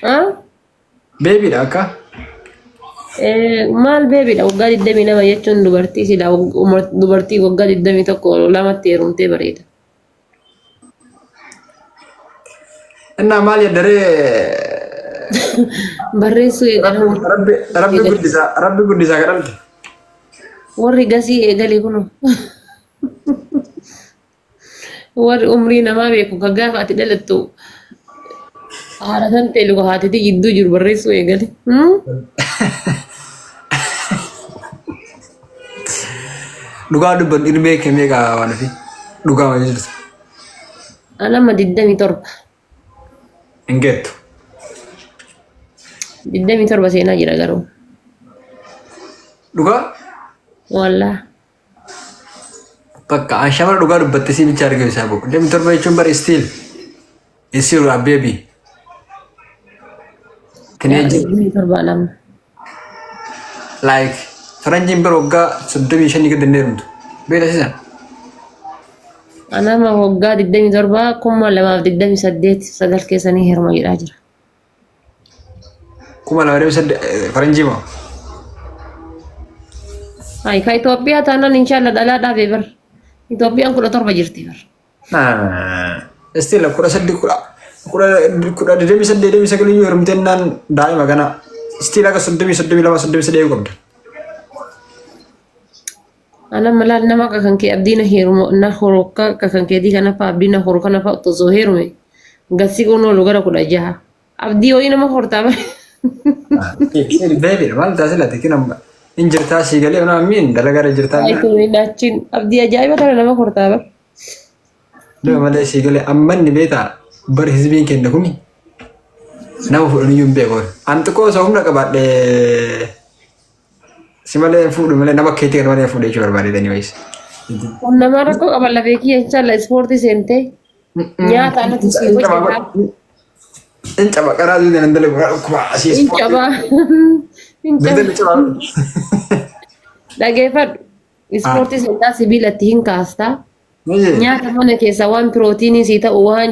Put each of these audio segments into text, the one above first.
Ah? Baby dah kah? Maal beebidha waggaa 22 jechuun dubartii sila dubartii waggaa 21 lamatti heerumtee bareeda. Enna maal ya daree Barreessuu eegala Rabbi guddisaa kadhalte. warri gasii eegale kunu warri umrii namaa beeku ka gaafa ati dhalattu haadha san ta'e luka haatitii gidduu jiru barreessuu eegale. Dhugaa dubban ilmee kennee gaa waan fi dhugaa waan jirtu. Anama 27 Engettu. 27 seenaa jira garuu. Dhugaa? Wallah. Bakka ashamara dhugaa dubbatte si bicha argame isaa boqo. 27 jechuun bara still. Isiru a baby. Teenage 27 lama. like faranjiin bara waggaa 35 gad dandeerumtu. Beela sisan. Anama waggaa 27 2028 sagal keessanii heeruma jedhaa jira. Kuma la wale sad faranjii moo? Hai ka Itoophiyaa taanaan inshallah dhalaa dhaabee bar. Itoophiyaan 17 jirti bar. Still kura saddi kura deemi sadde deemi sagali yoo heerumteen naan daa'ima kana still aga 32 qabda. Ana malal nama kan ke abdina heerumo na horokka kan ke di kana fa abdina horokka na fa to zo heerume. Gasi kono lugara kuda jaha. Abdi hoyi nama horta ba. Baby mal tasila tikina injirtaa si galee ona min dalagara jirtaa. Ai to dachin abdi ajaiba kana nama horta ba. Loo malee si galee amman ni beeta bar hizbiin kenna kuni. Nama fudhanii yuun beekoo. Anti koo isa humna qabaadhe si malee fuudhu malee nama keetii kan malee fuudhee jechuu barbaadetanii wayis. Nama rakkoo qaban lafee kiyya inshallah ispoortii seentee nyaata alatti si hojjetaa. Incaba karaa duudaa nan dalagu kuma asii ispoortii. Incaba. Dhageeffadhu ispoortii seentaa sibiilatti hin kaastaa. Nyaata mana keessa waan pirootiinii si ta'u waan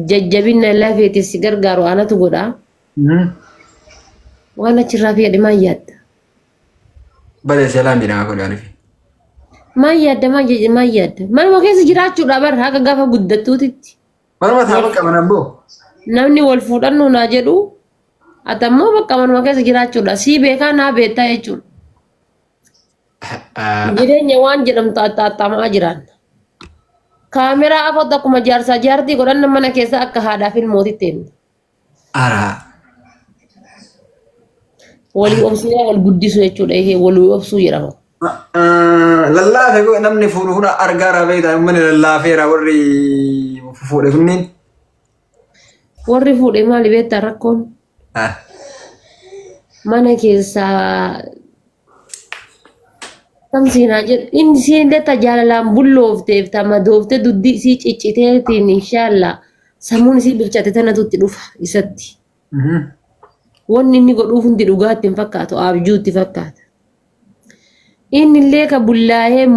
jajjabina lafeetis si gargaaru anatu godha. Waan achirraa fayyade maal yaadda? Balee seelaan bina kun yaani. Maal yaadda? Manuma keessa jiraachuudha bar haga gaafa guddattuutitti. Manuma taa'u qaban abboo. Namni wal fuudhannu naa jedhu atammoo bakka manuma keessa jiraachuudha. Si beekaa naa beektaa jechuudha. Jireenya waan jedhamtu axxaaxamaa jiran. Kaameraa afootti akkuma jaarsaa jaartii godhanna mana keessa akka haadhaaf ilmootitti hin. Araa. Walii obsuu wal guddisu jechuudha. Walii obsuu jedhama. Lallaafee namni fuudhu kun argaa raabeetaa mana lallaafeera warri fuudhe kunniin. Warri fuudhe maali beektaa rakkoon? Mana keessaa tamsiinaa jedhu inni siinlee tajaajilaan bulloofteef tamadooftee duddi isii cicciteetiin inshallah sammuun isii bilchaate tanatu itti dhufa isatti. Wanni inni godhuuf hundi dhugaatti hin fakkaatu abjuutti fakkaata. Inni illee ka bullaa'ee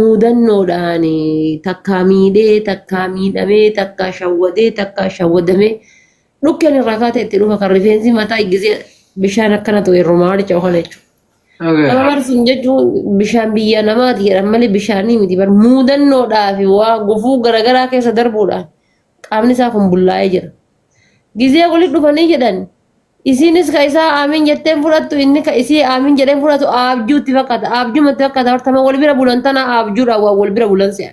muudannoodhaan takkaa miidhee takkaa miidhamee takkaa shawwadee takkaa shawwadamee dhukkeen irraa kaatee itti dhufa kan rifeensi mataa gisee bishaan akkana ta'e romaalicha okan jechuudha. Nama marsin jechuun bishaan biyya namaati jedhan malee bishaanii miti bar muudannoodhaaf waa gufuu garaagaraa keessa darbuudhaan qaamni isaa kun bullaa'ee jira. Gisee walitti dhufanii jedhan isinis ka isaa aamin jetteen fudhattu inni ka isii aamin jedheen fudhatu abjuutti fakkaata abjumatti fakkaata hortama wal bira bulan tana abjuudha waa wal bira bulan se'a.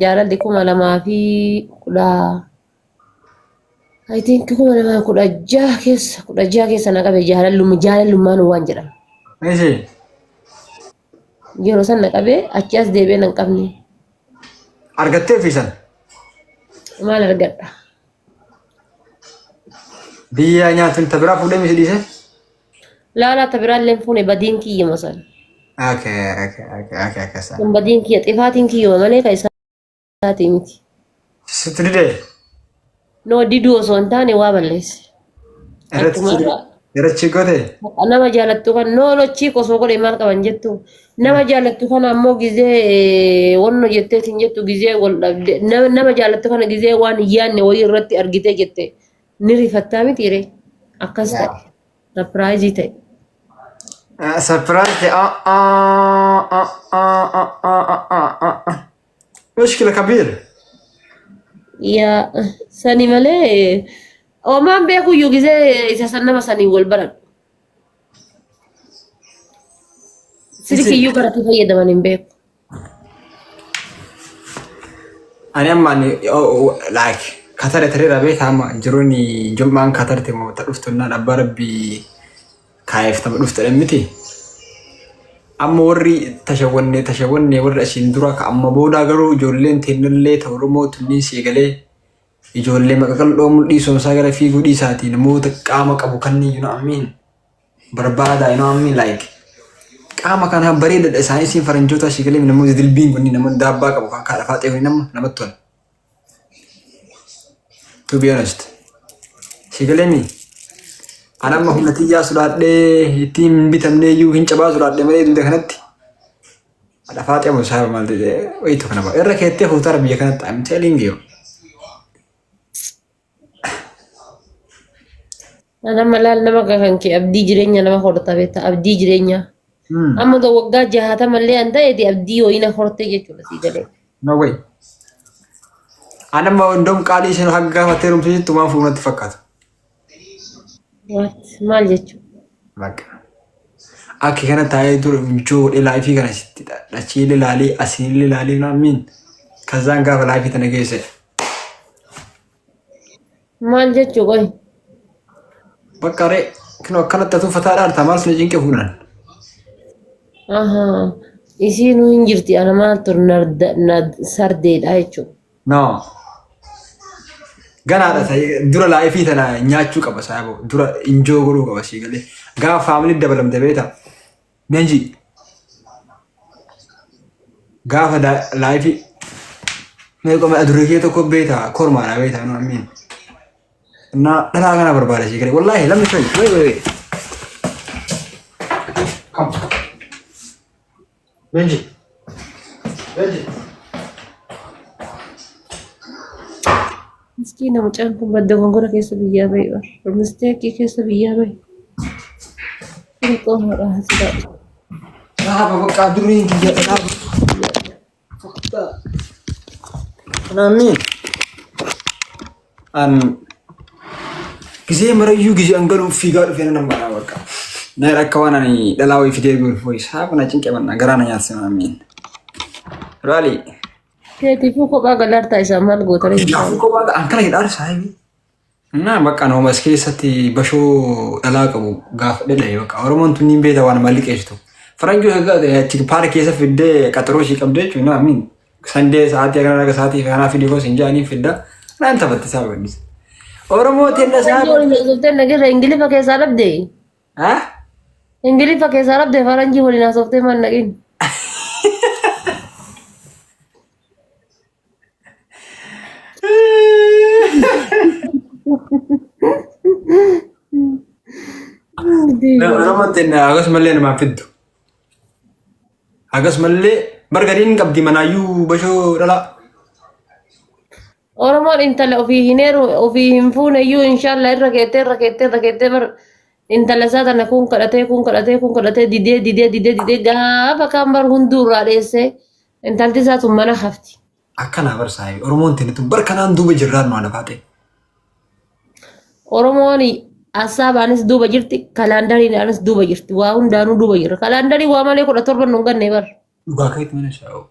Jaalalli 2010 I think 2016 keessa na qabe jaalallummaan waan jedhama. Yeroo san na qabe achi as deebi'ee nan qabne. Argattee fiisan. Maal argadha? biyya nyaatun tabira fuudhee misliise. Laalaa tabiraallee fuune badiin kiyya masal. Okay, akasa. Kun badiin kiyya xifaatiin kiyya malee ka isaatii miti. Sitti didee. No diduu osoo hin taane waa balleesse. Irratti goote. Nama jaalattu kan noolochii osoo godhe maal qaban jettu. Nama jaalattu kana ammoo gizee wanno jetteetiin jettu gizee wal dhabde. Nama jaalattu kana gizee waan yaanne wayii irratti argitee jette. Ni rifattaa mitiire. Akkas ta'e. Sapiraayizii ta'e. Surprise. مشكلة كبيرة. يا سني مالي او ما بيكو يوجي إذا سنة ما سني والبرد سيركي يوكرا كيف يدمن بيك أنا أماني like كثرة ترى بيت هم جروني جمعان كثرة تمو تعرفتنا نبار بي كيف تعرفت المتي أما وري تشاوني وري أشين دراك أما بودا غرو جولين تنللي تورمو تني سيغلي يجولي مكاكل لوم دي سوساغلا في غودي ساتي نمو تقاما قبو كني you know what I mean بربادا you know what I mean like قاما كان بريد ساينسي فرنجوتا شيغلي نمو ديل بين غني نمو دابا قبو كان فاتي هو نمتون to be honest شيغلي مي أنا ما هم نتيجة سرعة ده تيم بيتمنى يو هنچ باز سرعة ده ملي دوده كنت ada Fatih mau saya mal deh itu kenapa era kete hutar biya kan I'm telling you أنا ملال نما كان كي أبدي جرينيا نما خورتا بيتا أبدي جرينيا أما دو وقع جهاتا ملي أنت يدي أبدي وينا خورتا يجوا سيدلي no way أنا ما عندهم كالي شنو حقا فتيرم تيجي تمام فوق نتفكر what مال يجوا لك أكيد كنا تاي دور جو إلى في كنا شتى أشيل لالي أسيل لالي نامين كذا كا في تناقيسه مال يجوا قوي بكرة كنا تتو فتاة تمال سنجين كفونا أها إيشي نو إنجرتي أنا ما تور نرد سرديد أيشو no gana da sai dura la ifi tana nyachu ka basabo dura injo guru ka bashi gale ga family develop da beta menji ga fa da la ifi me ko ma adurike to ko beta korma na beta no amin na dala gana barbara shi gale wallahi lam sai wait come menji مسكينة مجانكم بدو غنغورة كيسا بيا بي مستيكي كيسا بيا بي الطهر أهزبا apa baka durin ki ya fakta namin an gize marayu gize angalu figa do fena namba warka na rakawana ni dalawi fide gur foi sab na cinke man garana ya sima amin rali كيتي فوكو باقا لارتا إسا مال غوتاري ya ko ba an kala hidar sahibi na baka no maske sati basho dalaka bu gaf de dai baka ormon tunin be da wana malike shito faranjo ga ya tik par kesa fidde katro shi kamde chuna amin sande saati agana ga saati kana fidi ko sinjani fidda nan tabatti sabani oromo tenda sab سوفتين نجر إنجلي فكي سارب دي ha إنجلي فكي سارب دي فرنجي ولينا سوفتين من نجين oromo tenda agos malle na mafiddu agos malle bargarin qabdi manayu basho dala Oromoon intala ofii hin heeru ofii hin fuune iyyuu inshaallah irra keettee bar intala isaa tana kun kadhatee didee gaafa kaan bar hunduu irraa dheessee intalti isaa tun mana hafti. akkana barsaay oromoon tenitu barkanaan duuba jirraan no anafaate Oromoon asaabaanis duuba jirti kalaandariidhaanis duuba jirti waa hundaanuu duuba jirra kalaandarii waa malee 17 nu ganne bar. dhugaa keetti mana shaa'u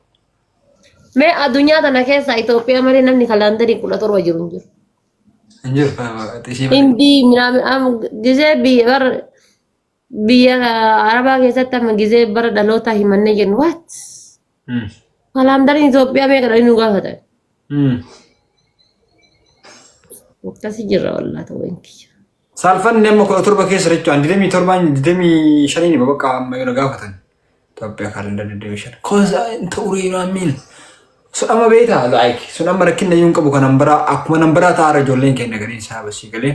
Mee addunyaa tana keessa Itoophiyaa malee namni kalaandarii 17 jiru hin jiru. anjir fa tishii Hindi gizee biyya Arabaa keessatti amma gizee bara dhalootaa himannee jennu what? Kalaandariin Itoophiyaa meeqa dhalli nu gaafatan? Akkasi jirra wallaa ta'uu hin kiyya. Salfan nama kau turba kes recu andi demi turban demi shani ni bapak kam yang naga katan. Tapi kalender di division. Kosa itu uri ramin. So ama beta like so nama rekin na yung kabukan nambara aku nambara tara joleng kayak negeri sahabat sih kali.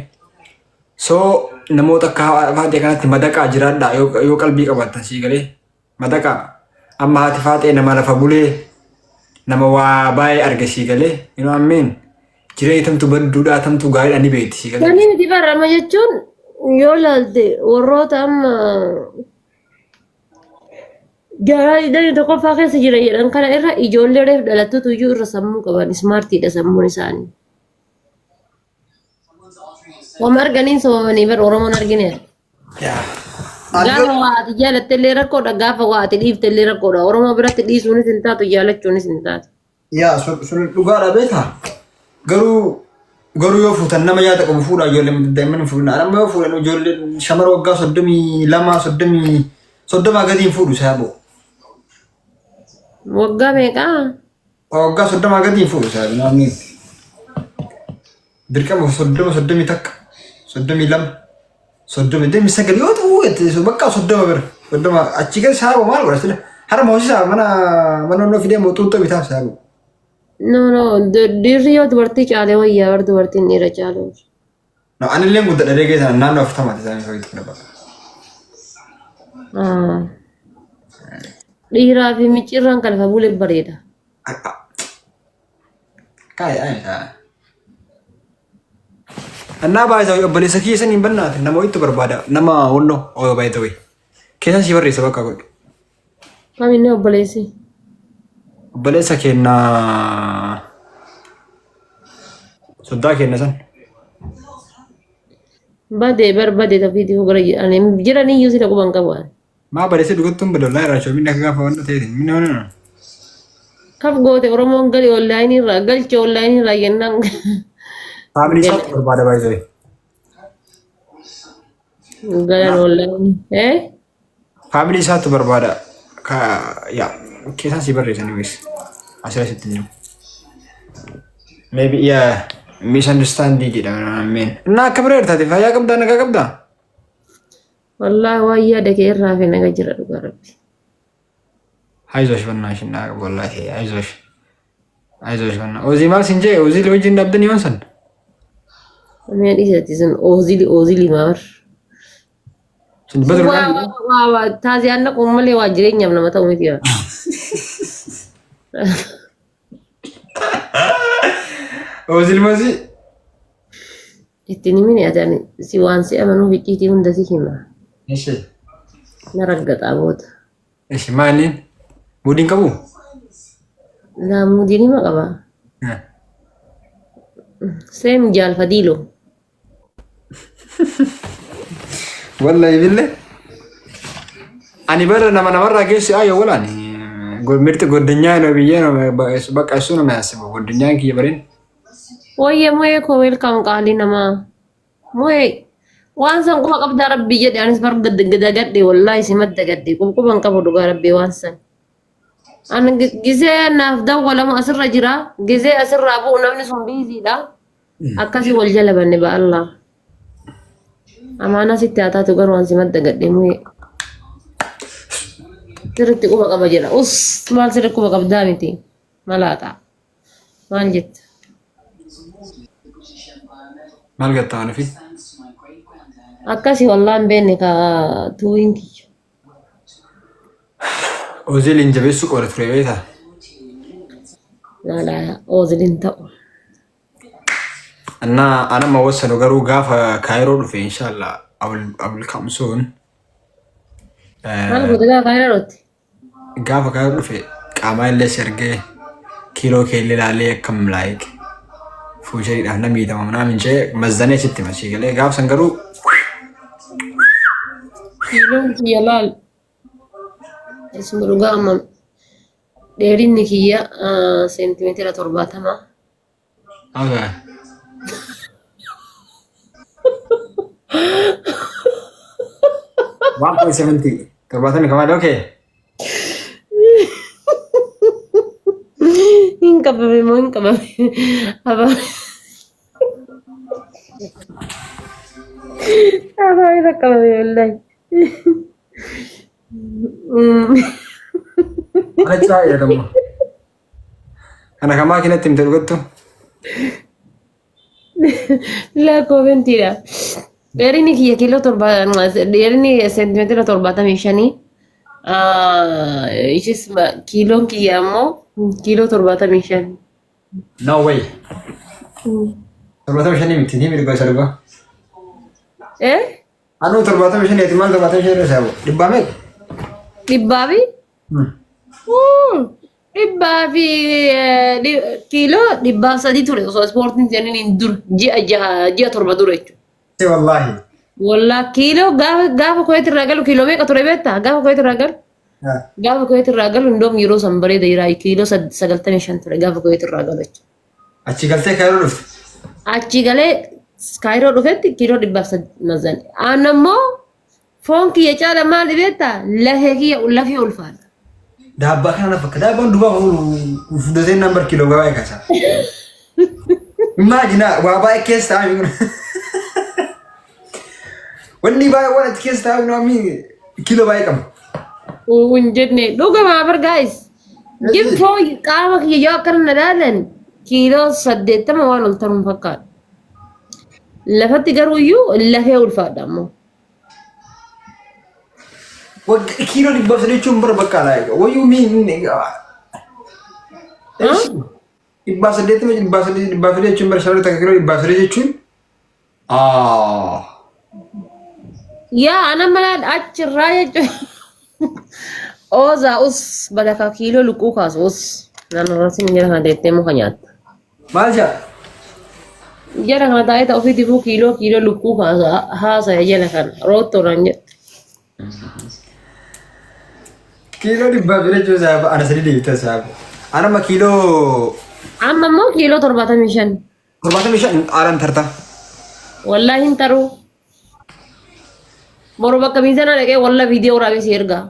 So namo tak kah dia kan madaka ajaran dah yo kalbi kabatan sih kali. Madaka amma hati fate nama la fabule nama wa bay arga sih kali. You know what I mean? Jira itam tu berduda itam tu gaya ani beti sih kali. Kani di barra majacun yolalde warrota amma gara idani tokko faaqee si jira jedhan kana irra ijoollee dhalattutu iyyuu irra sammuu qaban ismaartiidha sammuun isaanii. Wama arganiin sobamanii bar Oromoon argineera. Ya. Gaafa waa ati jaalattellee rakkoodha gaafa waa ati dhiiftellee rakkoodha Oromoo biratti dhiisuunis hin taatu jaalachuunis hin taatu. Ya sun dhugaadha beektaa. Garuu yoo fuutan nama nyaata qabu fuudha ijoolleen daa'imman fuudhan nama yoo fuudhan ijoolleen shamara waggaa 32 soddoma gadiin fuudhu isaa boo. Waggaa meeqaa? Waggaa 30 gadiin fuudhu isaa namni. Dirqama 30 takka 32 sagal yoo ta'u bakka 30 bira 30 achi gadi isaa boo maal godha sila hara moosaa mana onnoo fidee mootummaa bitaa isaa boo. No, dirri yoo dubartii caalee wayyaa bar dubartiin dhiira caalee. No, anillee guddaa dheeree sana naannoo aftamaati isaan fayyadu kana bakka. Dhiiraa fi micciirraan kan fabulee bareeda. Kaayyaa. Annaa baay'ee obboleessa keessan hin bannaate nama wayittu barbaada nama wonnoo oo baay'ee ta'e. Keessan si barreessa bakka godhu. Kamiin obboleessi? Obboleessa kennaa soddaa kenna san. Badee barbadee tafiitii gara jiranii iyyuu si dhaquban qabu. Maa bareessee dhugattuun badallaa irraa shoobinni akka gaafa wanta ta'eeti. Minna mana. Kaf goote Oromoon gali onlaayinii irraa galcha onlaayinii irraa jennaan. Faamilii isaatti barbaada baay'ee. Galan onlaayinii. Faamilii isaatti barbaada. Yaa keessan si barreessanii wees. Asirratti jiru. Maybe yeah misunderstanding jedhama ameen. Innaa akka biraa taate fayyaa qabdaa nagaa qabdaa? Wallaahi waan yaada kee irraa fi naga jira dhugaa rabbi. Aizosh bannaash innaa qabu wallaahi aizosh. Aizosh bannaa. Oozii maal sin jee oozii wajjin dhabdanii waan san? Ameen dhiisatti sun oozili maar. Sun badru Waa taasii aanna kun malee waa jireenyaaf nama ta'u miti yaa. Oozil mazi? Ittiin himini ati si waan si amanuu ficciitii hunda si hima. Ishi. Na raggaxaa booda. Ishi maaliin? Mudiin qabu? Mudiin hima qabaa. Seem jaalfadiilo. Wallahi billee. Ani bara namarraa geessu ayyo walaani. Mirti godinyaa no biyyee no bakka isu no maasimu godinyaa kiyya barin. Oye moye ko welcome qaalii namaa. Moye waan san quba qabdaa rabbii jedhe anis bar gadagadhe wallahi si madda gadhe quban qabu dhugaa rabbii waan san. An gisee naaf dawwalamu asirra jira gisee asirraa bu'u namni sun biiziidha. Akkasii wal jala banne ba Allah. Amaana sitti haa taatu garuu waan si madda gadhe moye. Sirriitti quba qaba jira. Maal sirriitti quba qabdaa miti. Malaata. Maal jetta? Maal gattaa waan fi? Akkasii wallaan beenne ka tuwiin kiyya. Ooziliin jabeessuu qola ture beektaa? Laalaa ooziliin ta'u. Anama wassanu garuu gaafa kaayiroo dhufe inshallah abul kamsuun. Maal goota gaafa kaayirootti? Gaafa kaayiroo dhufe qaamaa illee sergee kiiloo keellee laalee akkam laayik. Fuushariidhaaf na miidhama namin jee mazzanee sitti masii galee gaafa san garuu. Kiiloon kiyya laal. Isuma dhugaa amma dheerinni kiyya seentimeetira 70. Okay. 1.70. Torbaatamni kamaadha okay. Hin qabame moo hin qabame? Afaan isa qabame wallahi. Acaa jedhamu. Kana kamaa kinatti himte dhugattu. La koomentiidha. Dheerinni kiyya kiiloo torba, dheerinni seentimeetira 75. Ishis kiiloon kiyya ammoo kiiloo 75. No way. 75 miti ni mirga isa dhugaa. Anu 75 maal 75 isaa boo dhibbaa meeqa? Dhibbaa fi dhibbaa fi kiiloo dhibbaa sadii ture osoo ispoortiin seenin hin dur ji'a torba dura jechuudha. Wallaahi. Wallaa kiiloo gaafa koyeetti irraa galu kiiloo meeqa ture beektaa? Gaafa koyeetti irraa galu. Gaafa koyeetti irraa galu indoom yeroo san bareeda jiraa kiiloo 95 ture gaafa koyeetti irraa galu jechuudha. Achi galtee kaayiroo dhufte? Achi galee kaayiroo dhufetti kiiloo dhibbaaf sadii. Aan ammoo foon kiyya caala maal beektaa? Lafee ulfaadha. Daabbaa kana fakka daabbaan dubaa fudhatee nambar kiiloo gabaa eeggasa. Imagina waa baay'ee keessa taa'anii wanni baay'ee waan achi keessa taa'anii kiiloo baay'ee qabu. Hin jenne dhugamaa bar gaayis. Gifoo qaama kiyya yoo akkana na ilaalan kiiloo 80 waan ol ta'uun fakkaata. Lafatti garuu iyyuu lafee ulfaadha ammoo. Kiiloo dhibbaaf sadii jechuun bara bakka alaa wayyuu dhibbaaf sadii jechuun bara shanuu takka kiiloo dhibbaaf sadii jechuun yaa ana malaan achirraa jechuun oozaa us badaka kiiloo luqquu kaasu us naannoo rasiin jala kana deettee muka nyaatta. Maal jaa? Jala kana taa'ee ta'uu fi dibuu kiiloo luqquu kaasu haasa'e jala kana roottoodhaan jedhu. Kiiloo dhibbaaf sadii jechuun saafu ana sadii deebitee saafu. Anama kiiloo. Amma immoo kiiloo 75. 75 aaran tarta. Wallaahi hin taruu. Boroo bakka miizana dhaqee walla viidiyoo waraabessi ergaa.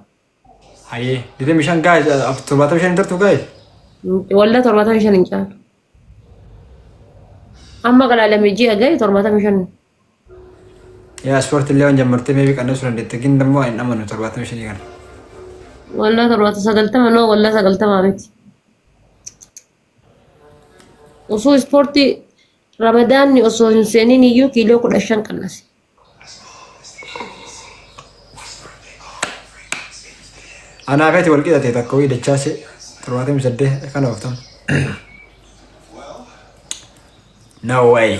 Hayyee 25 gaa'e 75 tartu gaa'e. Walla 75 hin caalu. Amma galaalamee ji'a gaa'e 75. Yaa ispoortii illee waan jammartee meebii qannasuu dandeette gin dammoo hin amanu 75 kana. Walla 90 noo walla 90 miti. Osoo ispoortii Ramadaanni osoo hin seenin iyyuu kiiloo 15 qannase. Anaa feeti wal qixate takka wayii dachaase 78 kana ooftan. No way.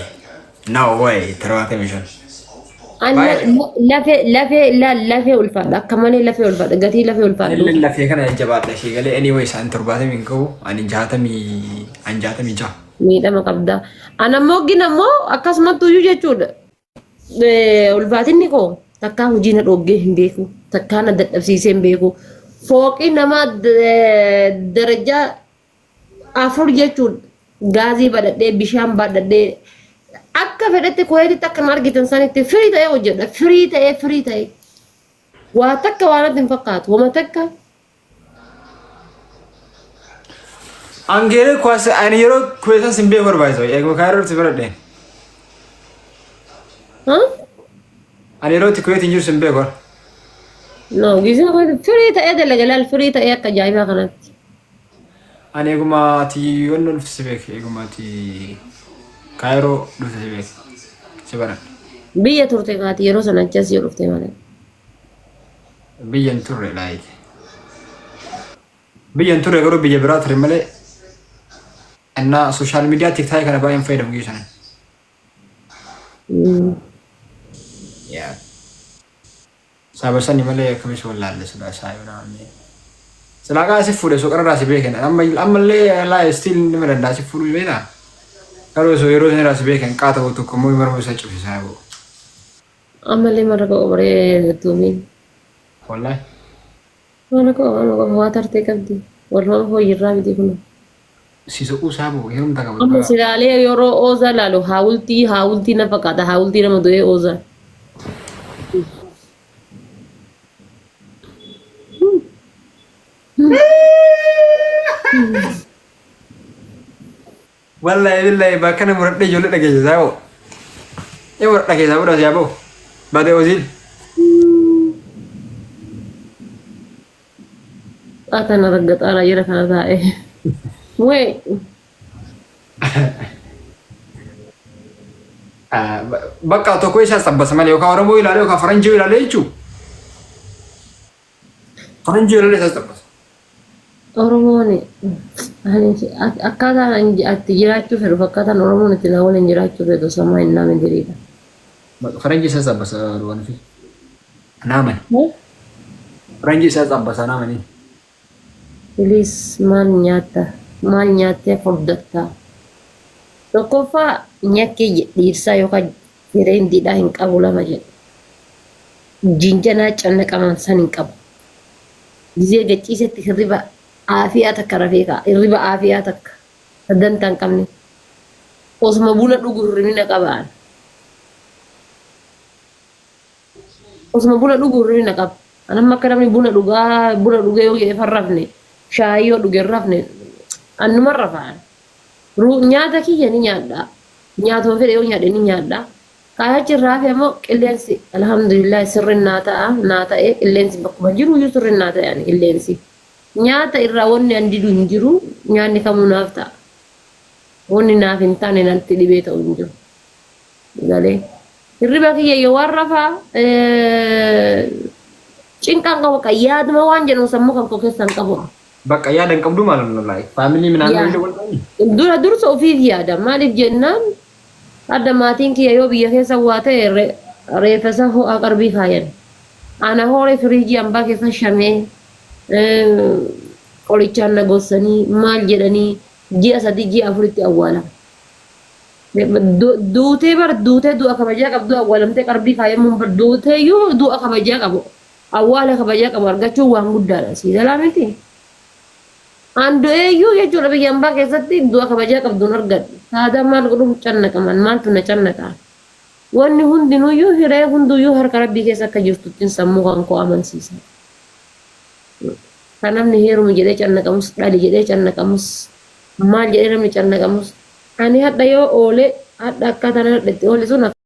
No way 75. Lafee ulfaadha akka malee lafee ulfaadha gatii lafee ulfaadha. Lafee kana jabaadha ishee galee anyway isaan 70 hin qabu ani 66. Miidhama qabda. Ana ammoo gina ammoo akkasumatti iyyuu jechuudha. Ulfaatinni koo takkaa hojii na dhoggee hin beeku takkaa na dadhabsiisee hin beeku. Fooqii nama darajaa 4 jechuudha. Gaazii badhadhee bishaan badhadhee akka fedhetti koyeetitti akka na argitan sanitti firii ta'ee hojjedha. Firii ta'ee. Waa takka waan adda hin fakkaatu. Wama takka. Angeeree kwaasa ani yeroo kuweessan sin beeku barbaachisu eeguma kaayiroo itti fudhadheen. Ani yeroo itti kuweetiin jiru sin beeku. No, gisee koyeetti firii ta'ee dalagalaal firii ta'ee akka ajaa'ibaa kanatti. Ani eeguma ati wanna dhufte si beeku eeguma ati kaayiroo dhufte si beeku si baran. Biyya turte kaati yeroo sana achas yoo dhufte malee. Biyyan turre laayite. Biyyan turre garuu biyya biraa ture malee. እና ሶሻል ሚዲያ ቲክታክ kana baay'een fayyadamu geessan. Sabarsan malee akkamitti wallaalle sila saayinaa. Sila kaasi fuudhe soqara raasi beekan ammallee laa still nima danda'a si fuudhu beena. Garuu osoo yeroo sana raasi beekan qaata tokko immoo marma isa cufsisaa jiru. Ammallee marga obree tuumiin. Wallaahi. Marga waa tartee qabdi. Waluma hooyirraa miti kun. Sisu sabu herum tak apa. Amma silaalee yeroo ooza laalu haawultii na fakkaata haawultii nama du'ee ooza. Wallahi billahi bahkan murid dia jolek lagi jauh. Ya murid lagi jauh dah siapa? Bade Ozil. Atana raggat ala jira kana taa'e. Wait. Bakka tokko isa sabbasa malee yookaan Oromoo ilaalee yookaan Faranjii ilaalee jechuudha. Faranjii ilaalee isa sabbasa. Oromoon akkaataan ati jiraachuu fedhu fakkaataan Oromoon itti na waliin jiraachuu fedhu samaa hin naame diriidha. Faranjii isa sabbasa waan fi naaman. Faranjii isa sabbasa naamanii. Please maal nyaattee furdatta. Tokkoffaa nyakkee dhiirsaa yookaan fireen didhaa hin qabu lama jedhu. Jinjanaa cannaqaman san hin qabu. Gizee gachiisetti hirriba aafiyaa takka rafee ka'a. Hirriba aafiyaa takka saddanta hin qabne. Osuma buna dhugu hirribina qabaan. Osuma buna dhugu hirribina qaba. Anamma akka namni buna dhugee yoo jedhe farrafne shaayii yoo dhuge rafne annuma rafaan. Nyaata kiyya ni nyaadha. Nyaatuma fedhe yoo nyaadhe ni nyaadha. Kaayaa jirraa fi ammoo qilleensi alhamdulillah sirriin naa ta'e qilleensi bakkuma jiru iyyuu sirriin naa ta'e qilleensi. Nyaata irraa wanni an didu hin jiru nyaanni kamuu naaf ta'a. Wanni naaf hin taane natti dhibee ta'u hin jiru. Galee hirriba kiyya yoo waan rafaa cinqaan qabu kan yaaduma waan jedhamu sammuu kan koo keessaan qabu. Bakka yaadan qabdu maal lallaay faamilii minaan wal dura dursa ofiif yaada maaliif jennaan adda maatiin kiyya yoo biyya keessa waa ta'e reeffasa ho'a qarbii kaayan ana hoore firiijii hambaa keessa shamee qorichaan na gossanii maal jedhanii ji'a 3 ji'a 4tti awwaalama. Duutee du'a kabajaa qabdu awwaalamtee qarbii kaayamuun bar duuteeyyuu du'a kabajaa qabu awwaala kabajaa qabu argachuun waan guddaadha siidalaa miti. Ando eeyyuu jechuudha biyya hambaa keessatti du'a kabajaa qabduun argadhu. Taatee maal godhuuf cannaqaman maaltu na cannaqa. Wanni hundinuyyuu hiree hunduyyuu harka rabbii keessa akka jirtuttiin sammuu kan koo amansiisa. Kan namni heerumu jedhee cannaqamus dhali jedhee cannaqamus maal jedhee namni cannaqamus ani hadha yoo oole hadha akkaataa na dhadhetti oole sun